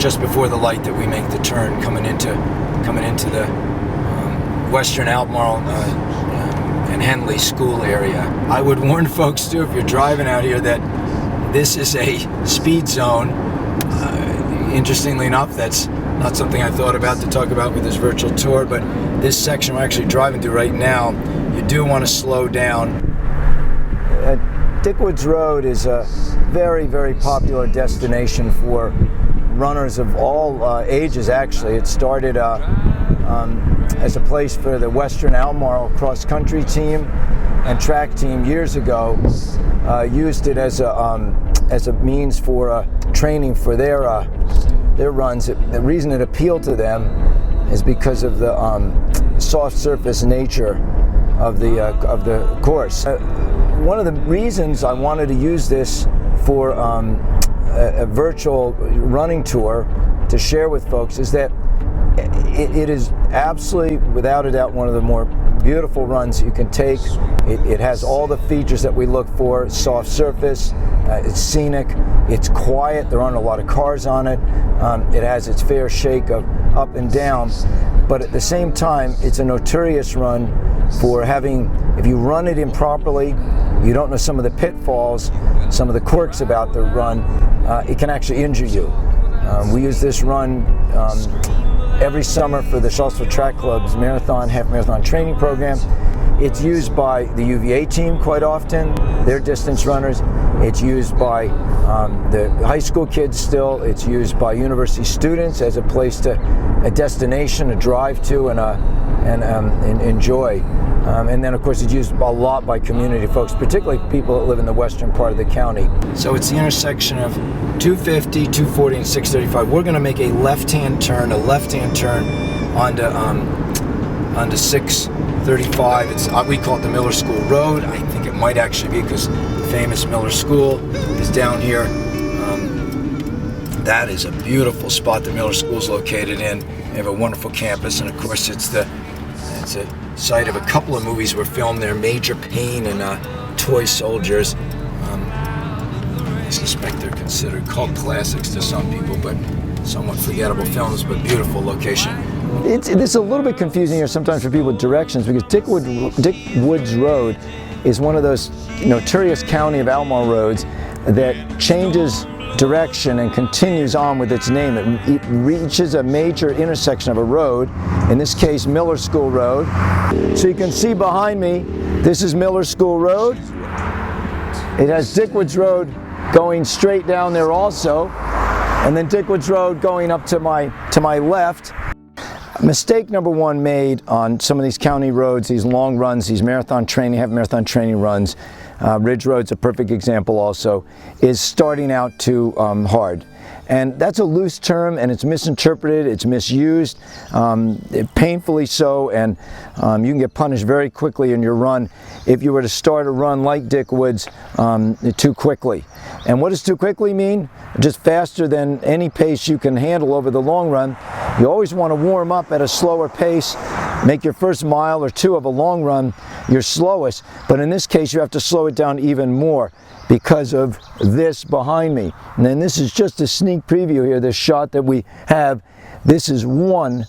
just before the light that we make the turn coming into the Western Albemarle and Henley School area. I would warn folks too, if you're driving out here, that this is a speed zone. Interestingly enough, that's not something I thought about to talk about with this virtual tour, but this section we're actually driving through right now, you do want to slow down. Dick Woods Road is a very, very popular destination for runners of all ages, actually. It started as a place for the Western Albemarle cross-country team and track team years ago. Used it as a means for training for their runs. The reason it appealed to them is because of the soft surface nature of the course. One of the reasons I wanted to use this for a virtual running tour to share with folks is that it is absolutely, without a doubt, one of the more beautiful runs you can take. It has all the features that we look for: soft surface, it's scenic, it's quiet, there aren't a lot of cars on it, it has its fair shake of up and down, but at the same time it's a notorious run for having, if you run it improperly, you don't know some of the pitfalls, some of the quirks about the run, it can actually injure you. We use this run every summer for the Charlottesville Track Club's marathon, half marathon training program. It's used by the UVA team quite often, their distance runners. It's used by the high school kids still. It's used by university students as a place a destination to drive to and enjoy. And then of course it's used a lot by community folks, particularly people that live in the western part of the county. So it's the intersection of 250, 240, and 635. We're going to make a left-hand turn onto 635. We call it the Miller School Road. I think it might actually be because the famous Miller School is down here. That is a beautiful spot that Miller School is located in. They have a wonderful campus, and of course it's a site of a couple of movies were filmed there, Major Payne and Toy Soldiers. I suspect they're considered cult classics to some people, but somewhat forgettable films, but beautiful location. It's a little bit confusing here sometimes for people with directions, because Dick Woods Road is one of those notorious county of Albemarle roads that changes direction and continues on with its name. It reaches a major intersection of a road, in this case Miller School Road. So you can see behind me, this is Miller School Road. It has Dick Woods Road going straight down there also, and then Dick Woods Road going up to my left. Mistake number one made on some of these county roads, these long runs, these marathon training, half marathon training runs, Ridge Road's a perfect example also, is starting out too hard. And that's a loose term, and it's misinterpreted, it's misused, painfully so, and you can get punished very quickly in your run if you were to start a run like Dick Woods too quickly. And what does too quickly mean? Just faster than any pace you can handle over the long run. You always want to warm up at a slower pace, make your first mile or two of a long run your slowest, but in this case you have to slow it down even more because of this behind me. And then this is just a sneak preview here, this shot that we have. This is one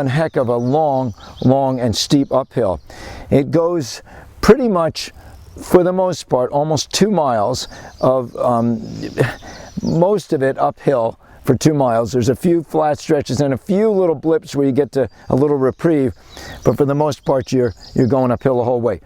heck of a long and steep uphill. It goes pretty much, for the most part, almost 2 miles of most of it uphill for 2 miles. There's a few flat stretches and a few little blips where you get to a little reprieve, but for the most part you're going uphill the whole way.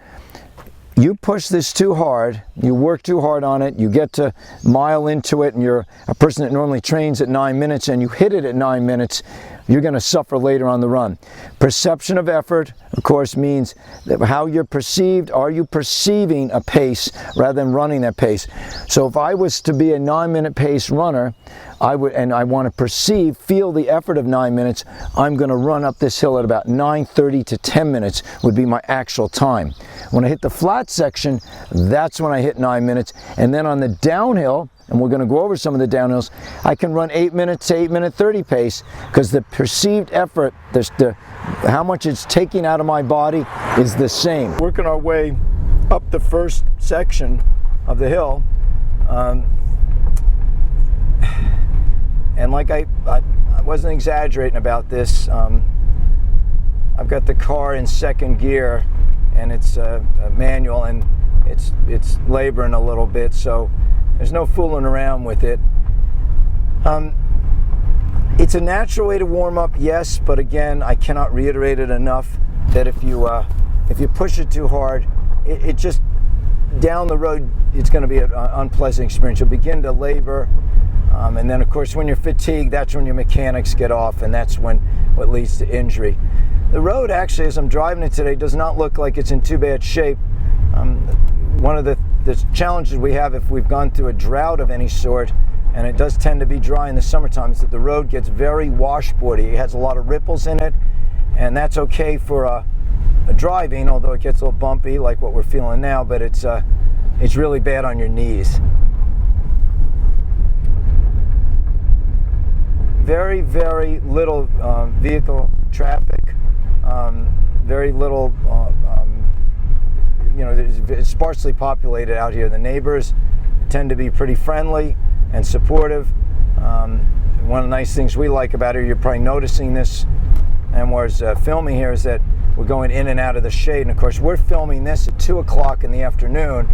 You push this too hard, you work too hard on it, you get to mile into it, and you're a person that normally trains at 9 minutes and you hit it at 9 minutes, you're going to suffer later on the run. Perception of effort, of course, means that how you're perceived. Are you perceiving a pace rather than running that pace? So if I was to be a 9-minute pace runner, I want to feel the effort of 9 minutes, I'm going to run up this hill at about 9:30 to 10 minutes would be my actual time. When I hit the flat section, that's when I hit 9 minutes. And then on the downhill, and we're going to go over some of the downhills, I can run 8 minutes to 8:30 pace because the perceived effort, how much it's taking out of my body is the same. Working our way up the first section of the hill, and And like I wasn't exaggerating about this. I've got the car in second gear, and it's a manual, and it's laboring a little bit, so there's no fooling around with it. It's a natural way to warm up, yes, but again, I cannot reiterate it enough that if you push it too hard, it just, down the road, it's going to be an unpleasant experience. You'll begin to labor, and then of course when you're fatigued, that's when your mechanics get off, and that's what leads to injury. The road, actually, as I'm driving it today, does not look like it's in too bad shape. One of the challenges we have if we've gone through a drought of any sort, and it does tend to be dry in the summertime, is that the road gets very washboardy. It has a lot of ripples in it, and that's okay for a driving, although it gets a little bumpy like what we're feeling now, but it's really bad on your knees. Very, very little vehicle traffic, very little, it's sparsely populated out here. The neighbors tend to be pretty friendly and supportive. One of the nice things we like about it, you're probably noticing this, and was filming here, is that we're going in and out of the shade. And of course, we're filming this at 2 o'clock in the afternoon.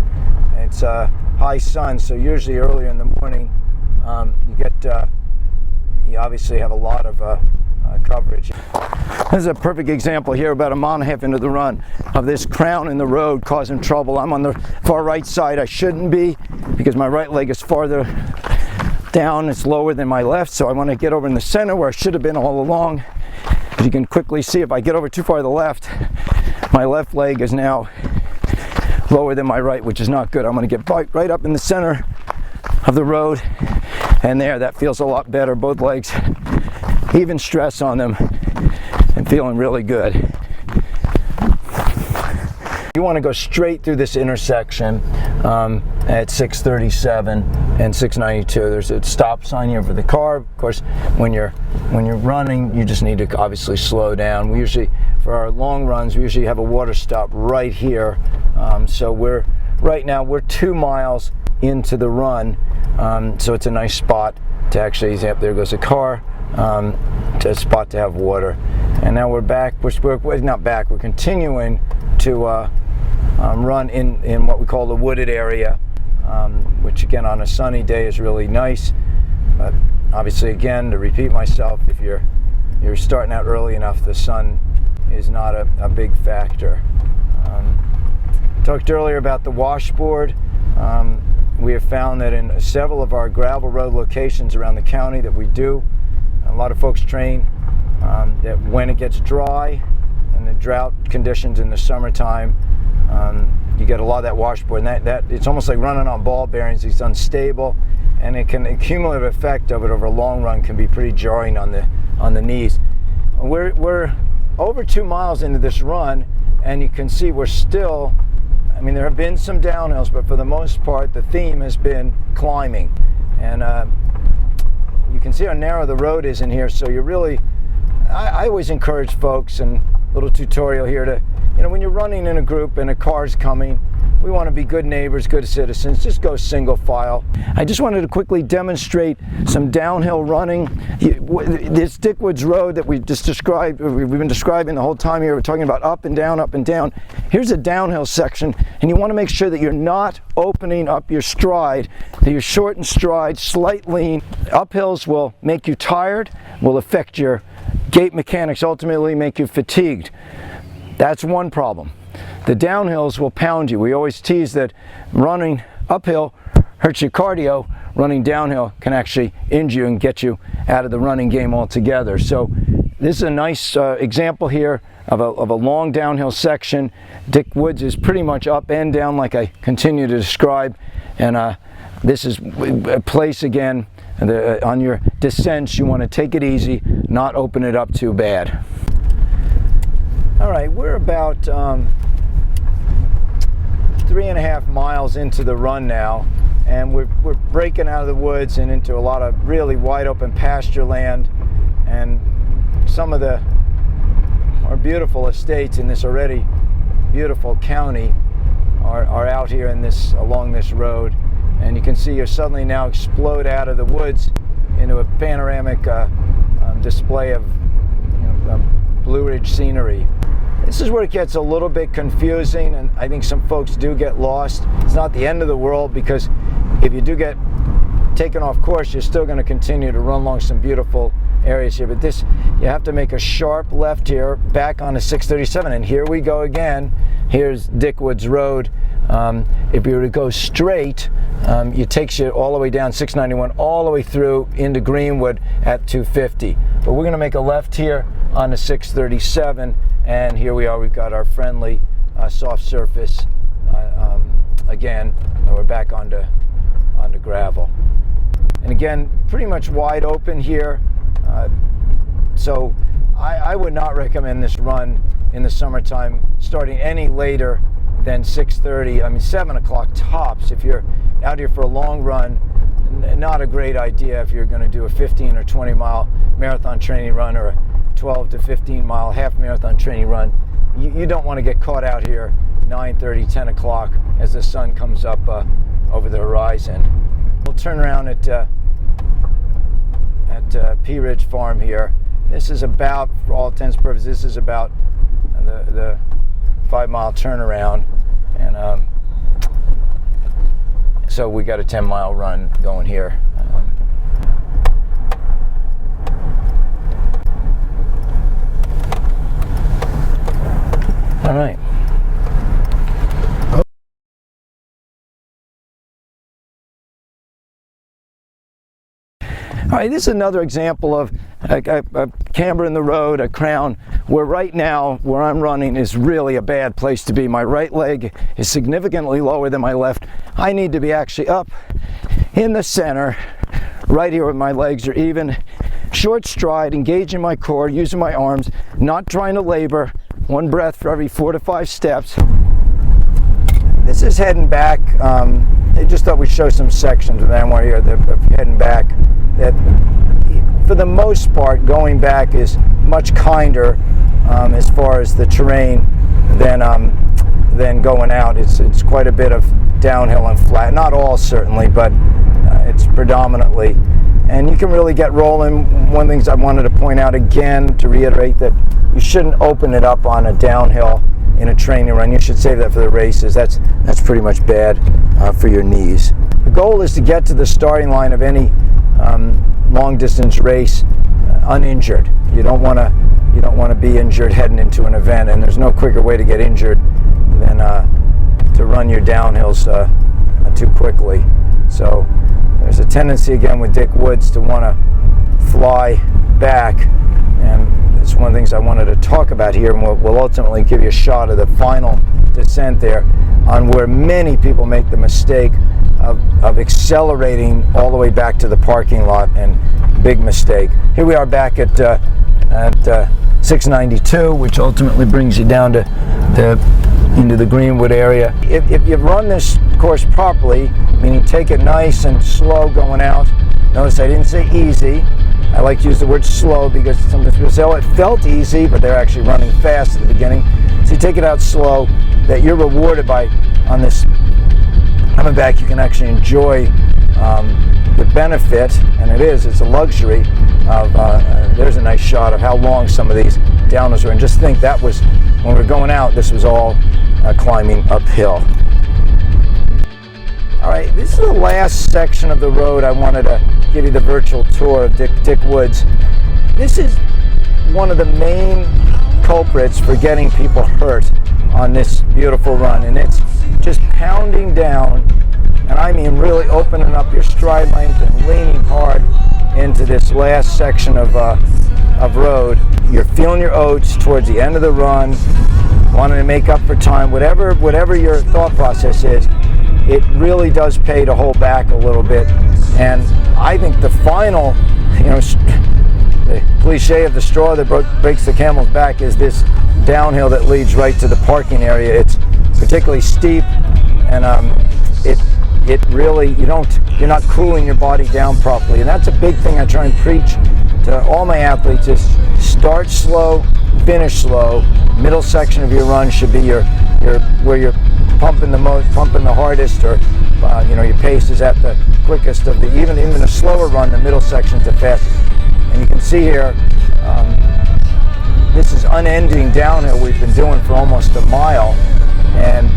It's high sun, so usually earlier in the morning, you obviously have a lot of coverage. This is a perfect example here, about a mile and a half into the run, of this crown in the road causing trouble. I'm on the far right side. I shouldn't be, because my right leg is farther down. It's lower than my left, so I want to get over in the center where I should have been all along. As you can quickly see, if I get over too far to the left, my left leg is now lower than my right, which is not good. I'm going to get right up in the center of the road, and that feels a lot better. Both legs, even stress on them, and feeling really good. You want to go straight through this intersection at 637 and 692. There's a stop sign here for the car. Of course, when you're running, you just need to obviously slow down. We usually, for our long runs, we usually have a water stop right here. So right now we're 2 miles into the run, so it's a nice spot to actually, there goes a car, to a spot to have water. And now we're back. We're not back. We're continuing to run in what we call the wooded area, which again on a sunny day is really nice. But obviously, again, to repeat myself, if you're starting out early enough, the sun is not a big factor. Talked earlier about the washboard. We have found that in several of our gravel road locations around the county that we do, a lot of folks train that when it gets dry and the drought conditions in the summertime, you get a lot of that washboard, and that it's almost like running on ball bearings. It's unstable, and it can, the cumulative effect of it over a long run can be pretty jarring on the knees. We're over 2 miles into this run, and you can see we're still, I mean, there have been some downhills, but for the most part, the theme has been climbing. And you can see how narrow the road is in here, so you really, I always encourage folks, and a little tutorial here, to, when you're running in a group and a car's coming, we want to be good neighbors, good citizens. Just go single file. I just wanted to quickly demonstrate some downhill running. This Dick Woods Road that we just described, we've been describing the whole time here, we're talking about up and down, up and down. Here's a downhill section, and you want to make sure that you're not opening up your stride, that you're short in stride, slight lean. Uphills will make you tired, will affect your gait mechanics, ultimately make you fatigued. That's one problem. The downhills will pound you. We always tease that running uphill hurts your cardio. Running downhill can actually injure you and get you out of the running game altogether. So this is a nice example here of a long downhill section. Dick Woods is pretty much up and down like I continue to describe. And this is a place, again, on your descents, you want to take it easy, not open it up too bad. All right, we're about 3.5 miles into the run now, and we're breaking out of the woods and into a lot of really wide open pasture land, and some of our beautiful estates in this already beautiful county are out here along this road. And you can see you suddenly now explode out of the woods into a panoramic display of Blue Ridge scenery. This is where it gets a little bit confusing, and I think some folks do get lost. It's not the end of the world, because if you do get taken off course, you're still going to continue to run along some beautiful areas here. But this, you have to make a sharp left here, back onto 637, and here we go again. Here's Dick Woods Road. If you were to go straight, it takes you all the way down 691, all the way through into Greenwood at 250. But we're going to make a left here on the 637, and here we are. We've got our friendly soft surface again, and we're back onto gravel. And again, pretty much wide open here. So I would not recommend this run in the summertime starting any later than 6:30. I mean, 7 o'clock tops. If you're out here for a long run, not a great idea if you're going to do a 15 or 20 mile marathon training run, or a 12 to 15 mile half marathon training run. You don't want to get caught out here 9:30, 10 o'clock as the sun comes up over the horizon. We'll turn around at Pea Ridge Farm here. This is about, for all intents and purposes, this is about the 5 mile turnaround, and so we got a 10 mile run going here. All right. All right, this is another example of a camber in the road, a crown, where right now, where I'm running is really a bad place to be. My right leg is significantly lower than my left. I need to be actually up in the center, right here where my legs are even. Short stride, engaging my core, using my arms, not trying to labor. One breath for every 4 to 5 steps. This is heading back. I just thought we'd show some sections of that one here, heading back. That for the most part, going back is much kinder as far as the terrain than going out. It's quite a bit of downhill and flat. Not all, certainly, but it's predominantly. And you can really get rolling. One of the things I wanted to point out again, to reiterate, that you shouldn't open it up on a downhill in a training run. You should save that for the races. That's pretty much bad for your knees. The goal is to get to the starting line of any long distance race uninjured. You don't want to be injured heading into an event, and there's no quicker way to get injured than to run your downhills too quickly. So there's a tendency again with Dick Woods to want to fly back, and it's one of the things I wanted to talk about here, and we'll ultimately give you a shot of the final descent there, on where many people make the mistake of accelerating all the way back to the parking lot, and big mistake. Here we are back at 692, which ultimately brings you down into the Greenwood area. If you run this course properly, meaning take it nice and slow going out. Notice I didn't say easy. I like to use the word slow, because sometimes people say, oh, it felt easy, but they're actually running fast at the beginning. So you take it out slow, that you're rewarded by, on this coming back, you can actually enjoy the benefit, and it's a luxury of, there's a nice shot of how long some of these downhills are. And just think, that was, when we're going out, this was all climbing uphill. All right, this is the last section of the road. I wanted to give you the virtual tour of Dick Woods. This is one of the main culprits for getting people hurt on this beautiful run, and it's just pounding down, and I mean really opening up your stride length and leaning hard into this last section of road. You're feeling your oats towards the end of the run, wanting to make up for time, whatever your thought process is. It really does pay to hold back a little bit. And I think the final, the cliche of the straw that breaks the camel's back is this downhill that leads right to the parking area. It's particularly steep, and it really, you're not cooling your body down properly. And that's a big thing I try and preach to all my athletes, is start slow, finish slow. Middle section of your run should be where you're pumping the hardest, or your pace is at the quickest of the, even a slower run, the middle section's the fastest. And you can see here, this is unending downhill we've been doing for almost a mile. And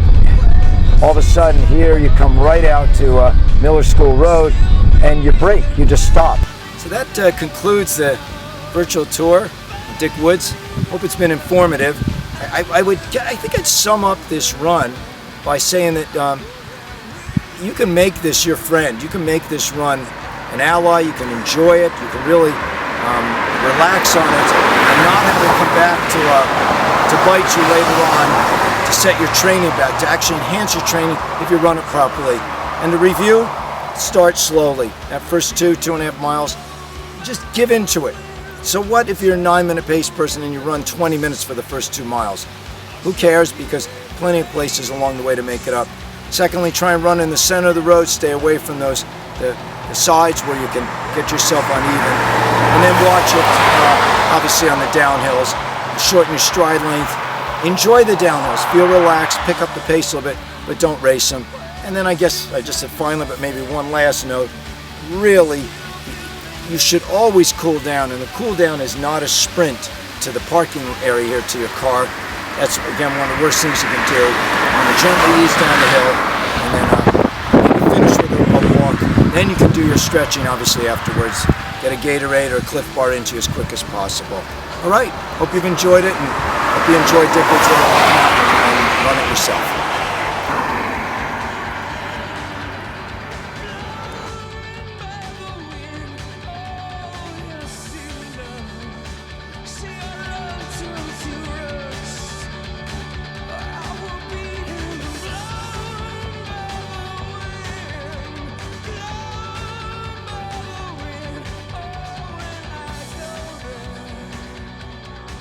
all of a sudden here you come right out to Miller School Road and you brake, you just stop. So that concludes the virtual tour of Dick Woods. Hope it's been informative. I think I'd sum up this run by saying that you can make this your friend. You can make this run an ally. You can enjoy it. You can really relax on it and not have to come back to bite you later on, to set your training back, to actually enhance your training if you run it properly. And to review, start slowly. That first 2.5 miles, just give into it. So what if you're a 9-minute pace person and you run 20 minutes for the first 2 miles? Who cares? Because plenty of places along the way to make it up. Secondly, try and run in the center of the road. Stay away from the sides where you can get yourself uneven. And then watch it, obviously on the downhills. Shorten your stride length. Enjoy the downhills. Feel relaxed. Pick up the pace a little bit, but don't race them. And then I guess I just said finally, but maybe one last note. Really, you should always cool down. And the cool down is not a sprint to the parking area here to your car. That's, again, one of the worst things you can do. You want to gently ease down the hill, and then finish with a walk. Then you can do your stretching, obviously, afterwards. Get a Gatorade or a Cliff Bar into you as quick as possible. All right, hope you've enjoyed it, and hope you enjoyed Dick Woods and run it yourself.